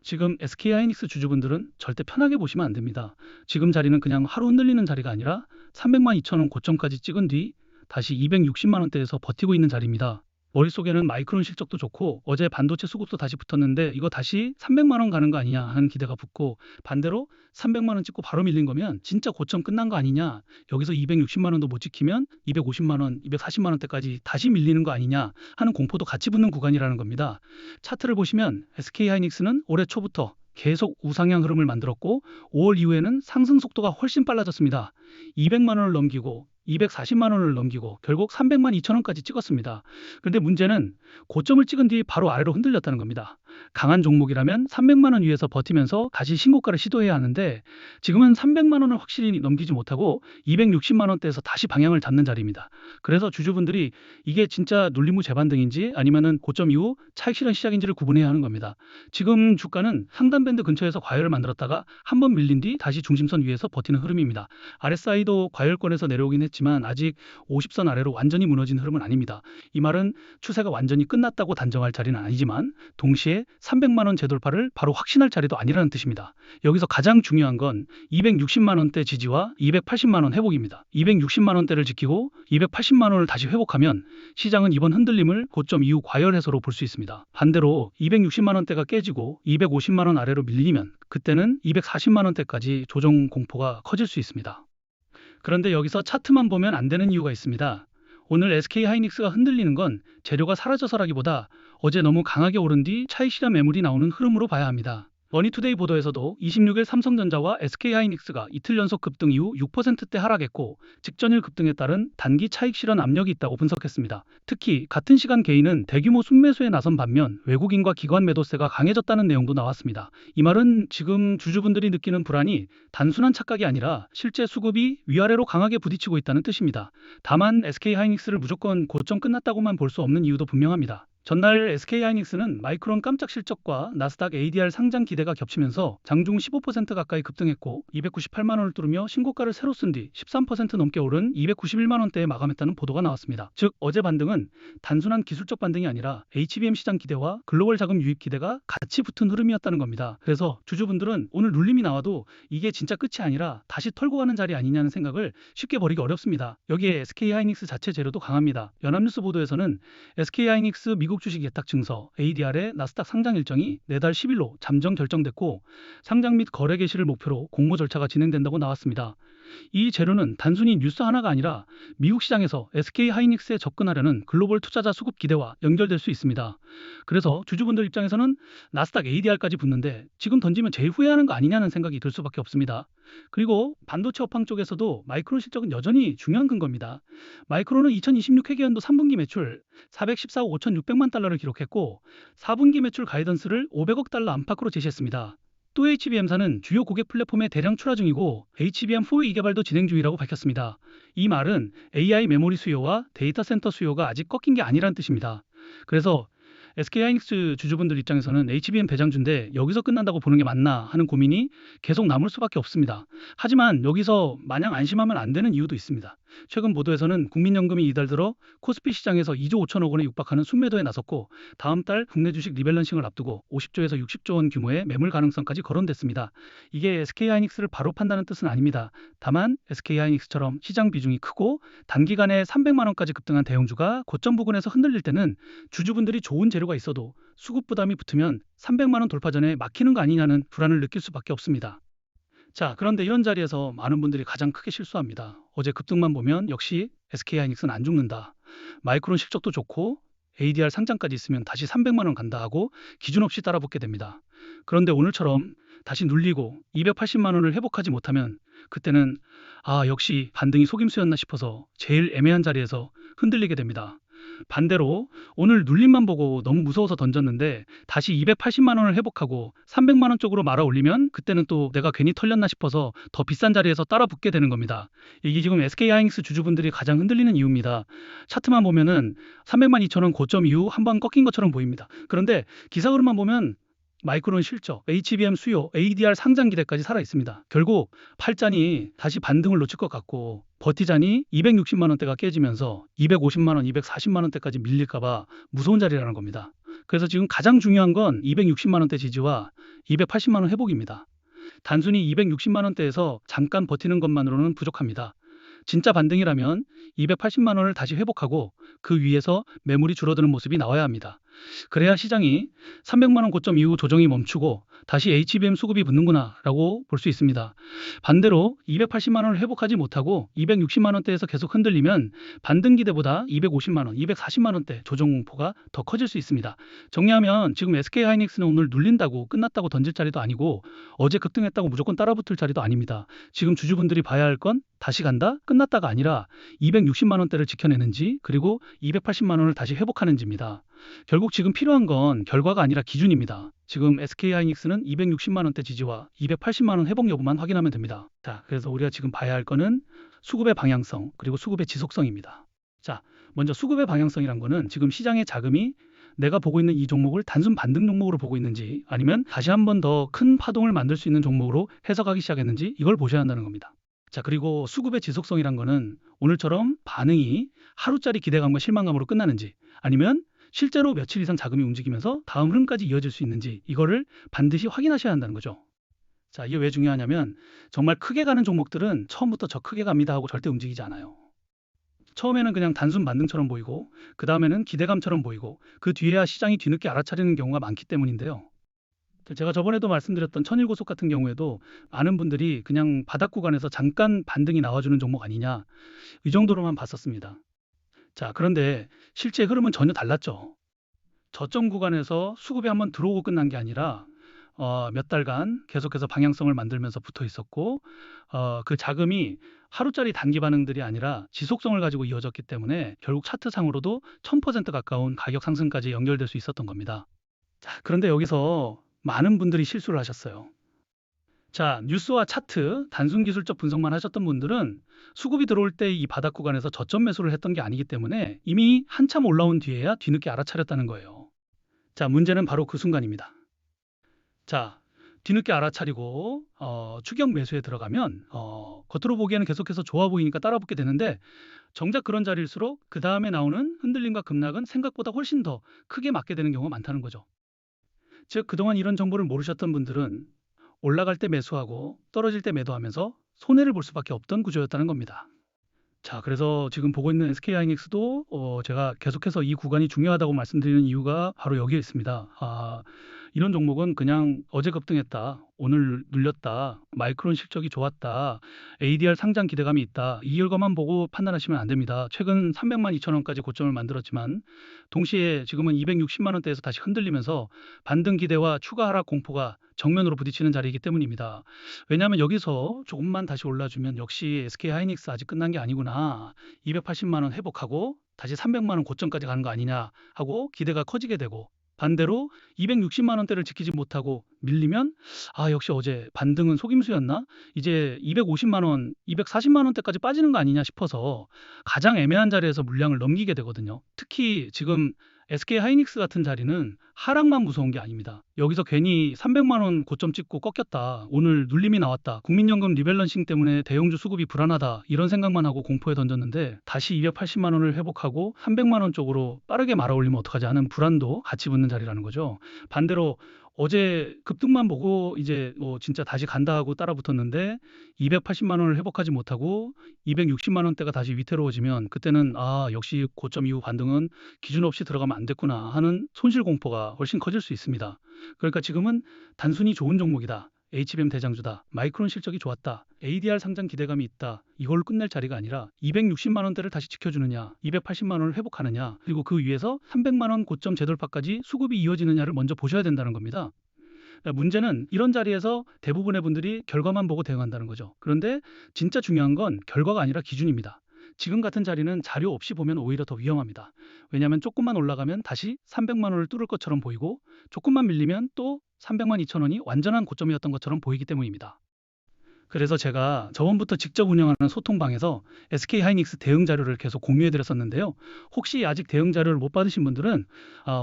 지금 SK하이닉스 주주분들은 절대 편하게 보시면 안 됩니다. 지금 자리는 그냥 하루 흔들리는 자리가 아니라 300만 2천 원 고점까지 찍은 뒤 다시 260만 원대에서 버티고 있는 자리입니다. 머릿속에는 마이크론 실적도 좋고 어제 반도체 수급도 다시 붙었는데 이거 다시 300만 원 가는 거 아니냐 하는 기대가 붙고, 반대로 300만 원 찍고 바로 밀린 거면 진짜 고점 끝난 거 아니냐, 여기서 260만 원도 못 지키면 250만 원, 240만 원대까지 다시 밀리는 거 아니냐 하는 공포도 같이 붙는 구간이라는 겁니다. 차트를 보시면 SK하이닉스는 올해 초부터 계속 우상향 흐름을 만들었고 5월 이후에는 상승 속도가 훨씬 빨라졌습니다. 200만 원을 넘기고 240만 원을 넘기고 결국 300만 2천 원까지 찍었습니다. 그런데 문제는 고점을 찍은 뒤 바로 아래로 흔들렸다는 겁니다. 강한 종목이라면 300만 원 위에서 버티면서 다시 신고가를 시도해야 하는데 지금은 300만 원을 확실히 넘기지 못하고 260만 원대에서 다시 방향을 잡는 자리입니다. 그래서 주주분들이 이게 진짜 눌림목 재반등인지 아니면은 고점 이후 차익 실현 시작인지를 구분해야 하는 겁니다. 지금 주가는 상단 밴드 근처에서 과열을 만들었다가 한번 밀린 뒤 다시 중심선 위에서 버티는 흐름입니다. RSI도 과열권에서 내려오긴 했지만 아직 50선 아래로 완전히 무너진 흐름은 아닙니다. 이 말은 추세가 완전히 끝났다고 단정할 자리는 아니지만 동시에 300만 원 재돌파를 바로 확신할 자리도 아니라는 뜻입니다. 여기서 가장 중요한 건 260만 원대 지지와 280만 원 회복입니다. 260만 원대를 지키고 280만 원을 다시 회복하면 시장은 이번 흔들림을 고점 이후 과열 해소로 볼 수 있습니다. 반대로 260만 원대가 깨지고 250만 원 아래로 밀리면 그때는 240만 원대까지 조정 공포가 커질 수 있습니다. 그런데 여기서 차트만 보면 안 되는 이유가 있습니다. 오늘 SK하이닉스가 흔들리는 건 재료가 사라져서라기보다 어제 너무 강하게 오른 뒤 차익 실현 매물이 나오는 흐름으로 봐야 합니다. 머니투데이 보도에서도 26일 삼성전자와 SK하이닉스가 이틀 연속 급등 이후 6%대 하락했고 직전일 급등에 따른 단기 차익 실현 압력이 있다고 분석했습니다. 특히 같은 시간 개인은 대규모 순매수에 나선 반면 외국인과 기관 매도세가 강해졌다는 내용도 나왔습니다. 이 말은 지금 주주분들이 느끼는 불안이 단순한 착각이 아니라 실제 수급이 위아래로 강하게 부딪히고 있다는 뜻입니다. 다만 SK하이닉스를 무조건 고점 끝났다고만 볼 수 없는 이유도 분명합니다. 전날 SK하이닉스는 마이크론 깜짝 실적과 나스닥 ADR 상장 기대가 겹치면서 장중 15% 가까이 급등했고 298만 원을 뚫으며 신고가를 새로 쓴 뒤 13% 넘게 오른 291만 원대에 마감했다는 보도가 나왔습니다. 즉 어제 반등은 단순한 기술적 반등이 아니라 HBM 시장 기대와 글로벌 자금 유입 기대가 같이 붙은 흐름이었다는 겁니다. 그래서 주주분들은 오늘 눌림이 나와도 이게 진짜 끝이 아니라 다시 털고 가는 자리 아니냐는 생각을 쉽게 버리기 어렵습니다. 여기에 SK하이닉스 자체 재료도 강합니다. 연합뉴스 보도에서는 SK하이닉스 미국 주식 예탁 증서 ADR의 나스닥 상장 일정이 내달 10일로 잠정 결정됐고 상장 및 거래 개시를 목표로 공모 절차가 진행된다고 나왔습니다. 이 재료는 단순히 뉴스 하나가 아니라 미국 시장에서 SK하이닉스에 접근하려는 글로벌 투자자 수급 기대와 연결될 수 있습니다. 그래서 주주분들 입장에서는 나스닥 ADR까지 붙는데 지금 던지면 제일 후회하는 거 아니냐는 생각이 들 수밖에 없습니다. 그리고 반도체 업황 쪽에서도 마이크론 실적은 여전히 중요한 근거입니다. 마이크론은 2026 회계연도 3분기 매출 414억 5,600만 달러를 기록했고 4분기 매출 가이던스를 500억 달러 안팎으로 제시했습니다. 또 HBM사는 주요 고객 플랫폼에 대량 출하 중이고 HBM4 2개발도 진행 중이라고 밝혔습니다. 이 말은 AI 메모리 수요와 데이터 센터 수요가 아직 꺾인 게 아니란 뜻입니다. 그래서 SK하이닉스 주주분들 입장에서는 HBM 배장주인데 여기서 끝난다고 보는 게 맞나 하는 고민이 계속 남을 수밖에 없습니다. 하지만 여기서 마냥 안심하면 안 되는 이유도 있습니다. 최근 보도에서는 국민연금이 이달 들어 코스피 시장에서 2조 5천억 원에 육박하는 순매도에 나섰고 다음 달 국내 주식 리밸런싱을 앞두고 50조에서 60조 원 규모의 매물 가능성까지 거론됐습니다. 이게 SK하이닉스를 바로 판다는 뜻은 아닙니다. 다만 SK하이닉스처럼 시장 비중이 크고 단기간에 300만 원까지 급등한 대형주가 고점 부근에서 흔들릴 때는 주주분들이 좋은 재료가 있어도 수급 부담이 붙으면 300만 원 돌파 전에 막히는 거 아니냐는 불안을 느낄 수밖에 없습니다. 자, 그런데 이런 자리에서 많은 분들이 가장 크게 실수합니다. 어제 급등만 보면 역시 SK하이닉스는 안 죽는다. 마이크론 실적도 좋고 ADR 상장까지 있으면 다시 300만 원 간다 하고 기준 없이 따라붙게 됩니다. 그런데 오늘처럼 다시 눌리고 280만 원을 회복하지 못하면 그때는 역시 반등이 속임수였나 싶어서 제일 애매한 자리에서 흔들리게 됩니다. 반대로 오늘 눌림만 보고 너무 무서워서 던졌는데 다시 280만 원을 회복하고 300만 원 쪽으로 말아 올리면 그때는 또 내가 괜히 털렸나 싶어서 더 비싼 자리에서 따라 붙게 되는 겁니다. 이게 지금 SK하이닉스 주주분들이 가장 흔들리는 이유입니다. 차트만 보면은 300만 2천 원 고점 이후 한번 꺾인 것처럼 보입니다. 그런데 기사 흐름만 보면 마이크론 실적, HBM 수요, ADR 상장 기대까지 살아 있습니다. 결국 팔자니 다시 반등을 놓칠 것 같고 버티자니 260만 원대가 깨지면서 250만 원, 240만 원대까지 밀릴까 봐 무서운 자리라는 겁니다. 그래서 지금 가장 중요한 건 260만 원대 지지와 280만 원 회복입니다. 단순히 260만 원대에서 잠깐 버티는 것만으로는 부족합니다. 진짜 반등이라면 280만 원을 다시 회복하고 그 위에서 매물이 줄어드는 모습이 나와야 합니다. 그래야 시장이 300만 원 고점 이후 조정이 멈추고 다시 HBM 수급이 붙는구나 라고 볼 수 있습니다. 반대로 280만 원을 회복하지 못하고 260만 원대에서 계속 흔들리면 반등 기대보다 250만 원, 240만 원대 조정 공포가 더 커질 수 있습니다. 정리하면 지금 SK하이닉스는 오늘 눌린다고 끝났다고 던질 자리도 아니고 어제 급등했다고 무조건 따라붙을 자리도 아닙니다. 지금 주주분들이 봐야 할 건 다시 간다? 끝났다가 아니라 260만 원대를 지켜내는지 그리고 280만 원을 다시 회복하는지입니다. 결국 지금 필요한 건 결과가 아니라 기준입니다. 지금 SK하이닉스는 260만 원대 지지와 280만 원 회복 여부만 확인하면 됩니다. 자, 그래서 우리가 지금 봐야 할 거는 수급의 방향성 그리고 수급의 지속성입니다. 자, 먼저 수급의 방향성이란 거는 지금 시장의 자금이 내가 보고 있는 이 종목을 단순 반등 종목으로 보고 있는지 아니면 다시 한 번 더 큰 파동을 만들 수 있는 종목으로 해석하기 시작했는지 이걸 보셔야 한다는 겁니다. 자, 그리고 수급의 지속성이란 거는 오늘처럼 반응이 하루짜리 기대감과 실망감으로 끝나는지 아니면 실제로 며칠 이상 자금이 움직이면서 다음 흐름까지 이어질 수 있는지 이거를 반드시 확인하셔야 한다는 거죠. 자, 이게 왜 중요하냐면 정말 크게 가는 종목들은 처음부터 저 크게 갑니다 하고 절대 움직이지 않아요. 처음에는 그냥 단순 반등처럼 보이고 그 다음에는 기대감처럼 보이고 그 뒤에야 시장이 뒤늦게 알아차리는 경우가 많기 때문인데요. 제가 저번에도 말씀드렸던 천일고속 같은 경우에도 많은 분들이 그냥 바닥 구간에서 잠깐 반등이 나와주는 종목 아니냐 이 정도로만 봤었습니다. 자, 그런데 실제 흐름은 전혀 달랐죠. 저점 구간에서 수급이 한번 들어오고 끝난 게 아니라 몇 달간 계속해서 방향성을 만들면서 붙어 있었고 그 자금이 하루짜리 단기 반응들이 아니라 지속성을 가지고 이어졌기 때문에 결국 차트상으로도 1000% 가까운 가격 상승까지 연결될 수 있었던 겁니다. 자, 그런데 여기서 많은 분들이 실수를 하셨어요. 자, 뉴스와 차트, 단순 기술적 분석만 하셨던 분들은 수급이 들어올 때 이 바닥 구간에서 저점 매수를 했던 게 아니기 때문에 이미 한참 올라온 뒤에야 뒤늦게 알아차렸다는 거예요. 자, 문제는 바로 그 순간입니다. 자, 뒤늦게 알아차리고 추격 매수에 들어가면 겉으로 보기에는 계속해서 좋아 보이니까 따라붙게 되는데 정작 그런 자리일수록 그 다음에 나오는 흔들림과 급락은 생각보다 훨씬 더 크게 맞게 되는 경우가 많다는 거죠. 즉 그동안 이런 정보를 모르셨던 분들은 올라갈 때 매수하고 떨어질 때 매도하면서 손해를 볼 수밖에 없던 구조였다는 겁니다. 자, 그래서 지금 보고 있는 SK하이닉스도 제가 계속해서 이 구간이 중요하다고 말씀드리는 이유가 바로 여기에 있습니다. 이런 종목은 그냥 어제 급등했다, 오늘 눌렸다, 마이크론 실적이 좋았다, ADR 상장 기대감이 있다, 이 결과만 보고 판단하시면 안 됩니다. 최근 300만 2천 원까지 고점을 만들었지만 동시에 지금은 260만 원대에서 다시 흔들리면서 반등 기대와 추가 하락 공포가 정면으로 부딪히는 자리이기 때문입니다. 왜냐하면 여기서 조금만 다시 올라주면 역시 SK하이닉스 아직 끝난 게 아니구나. 280만 원 회복하고 다시 300만 원 고점까지 가는 거 아니냐 하고 기대가 커지게 되고 반대로 260만 원대를 지키지 못하고 밀리면 역시 어제 반등은 속임수였나? 이제 250만 원, 240만 원대까지 빠지는 거 아니냐 싶어서 가장 애매한 자리에서 물량을 넘기게 되거든요. 특히 지금 SK하이닉스 같은 자리는 하락만 무서운 게 아닙니다. 여기서 괜히 300만 원 고점 찍고 꺾였다, 오늘 눌림이 나왔다, 국민연금 리밸런싱 때문에 대형주 수급이 불안하다 이런 생각만 하고 공포에 던졌는데 다시 280만 원을 회복하고 300만 원 쪽으로 빠르게 말아올리면 어떡하지 하는 불안도 같이 붙는 자리라는 거죠. 반대로 어제 급등만 보고 이제 진짜 다시 간다 하고 따라 붙었는데 280만 원을 회복하지 못하고 260만 원대가 다시 위태로워지면 그때는 역시 고점 이후 반등은 기준 없이 들어가면 안 됐구나 하는 손실 공포가 훨씬 커질 수 있습니다. 그러니까 지금은 단순히 좋은 종목이다, HBM 대장주다, 마이크론 실적이 좋았다, ADR 상장 기대감이 있다, 이걸로 끝낼 자리가 아니라 260만 원대를 다시 지켜주느냐, 280만 원을 회복하느냐, 그리고 그 위에서 300만 원 고점 재돌파까지 수급이 이어지느냐를 먼저 보셔야 된다는 겁니다. 문제는 이런 자리에서 대부분의 분들이 결과만 보고 대응한다는 거죠. 그런데 진짜 중요한 건 결과가 아니라 기준입니다. 지금 같은 자리는 자료 없이 보면 오히려 더 위험합니다. 왜냐하면 조금만 올라가면 다시 300만 원을 뚫을 것처럼 보이고 조금만 밀리면 또 300만 2천 원이 완전한 고점이었던 것처럼 보이기 때문입니다. 그래서 제가 저번부터 직접 운영하는 소통방에서 SK하이닉스 대응 자료를 계속 공유해 드렸었는데요. 혹시 아직 대응 자료를 못 받으신 분들은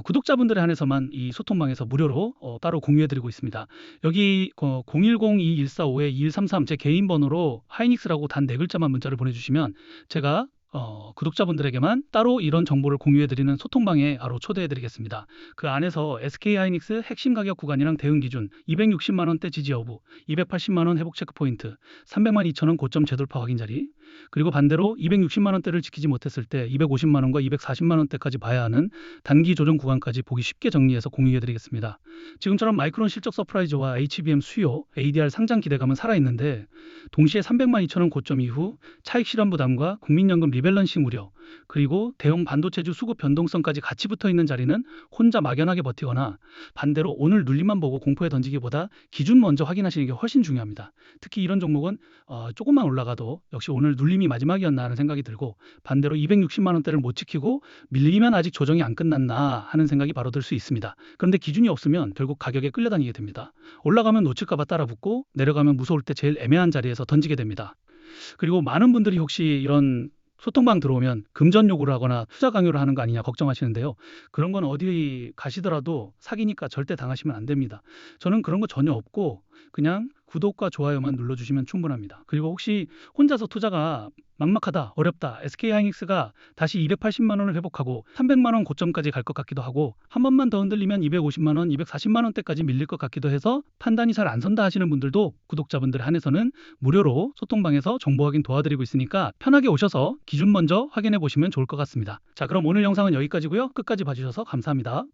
구독자분들에 한해서만 이 소통방에서 무료로 따로 공유해 드리고 있습니다. 여기 010-2145-2133 제 개인 번호로 하이닉스라고 단 4글자만 문자를 보내주시면 제가 구독자분들에게만 따로 이런 정보를 공유해드리는 소통방에 바로 초대해드리겠습니다. 그 안에서 SK하이닉스 핵심 가격 구간이랑 대응 기준, 260만 원대 지지 여부, 280만 원 회복 체크 포인트, 300만 2천 원 고점 재돌파 확인 자리, 그리고 반대로 260만 원대를 지키지 못했을 때 250만 원과 240만 원대까지 봐야 하는 단기 조정 구간까지 보기 쉽게 정리해서 공유해드리겠습니다. 지금처럼 마이크론 실적 서프라이즈와 HBM 수요, ADR 상장 기대감은 살아있는데 동시에 300만 2천 원 고점 이후 차익 실현 부담과 국민연금 리밸런싱 우려, 그리고 대형 반도체주 수급 변동성까지 같이 붙어 있는 자리는 혼자 막연하게 버티거나 반대로 오늘 눌림만 보고 공포에 던지기보다 기준 먼저 확인하시는 게 훨씬 중요합니다. 특히 이런 종목은 조금만 올라가도 역시 오늘 눌림이 마지막이었나 하는 생각이 들고, 반대로 260만 원대를 못 지키고 밀리면 아직 조정이 안 끝났나 하는 생각이 바로 들 수 있습니다. 그런데 기준이 없으면 결국 가격에 끌려다니게 됩니다. 올라가면 놓칠까 봐 따라붙고 내려가면 무서울 때 제일 애매한 자리에서 던지게 됩니다. 그리고 많은 분들이 혹시 이런 소통방 들어오면 금전 요구를 하거나 투자 강요를 하는 거 아니냐 걱정하시는데요. 그런 건 어디 가시더라도 사기니까 절대 당하시면 안 됩니다. 저는 그런 거 전혀 없고 그냥 구독과 좋아요만 눌러주시면 충분합니다. 그리고 혹시 혼자서 투자가 막막하다, 어렵다, SK하이닉스가 다시 280만 원을 회복하고 300만 원 고점까지 갈 것 같기도 하고 한 번만 더 흔들리면 250만 원, 240만 원대까지 밀릴 것 같기도 해서 판단이 잘 안 선다 하시는 분들도 구독자분들 한해서는 무료로 소통방에서 정보 확인 도와드리고 있으니까 편하게 오셔서 기준 먼저 확인해 보시면 좋을 것 같습니다. 자, 그럼 오늘 영상은 여기까지고요. 끝까지 봐주셔서 감사합니다.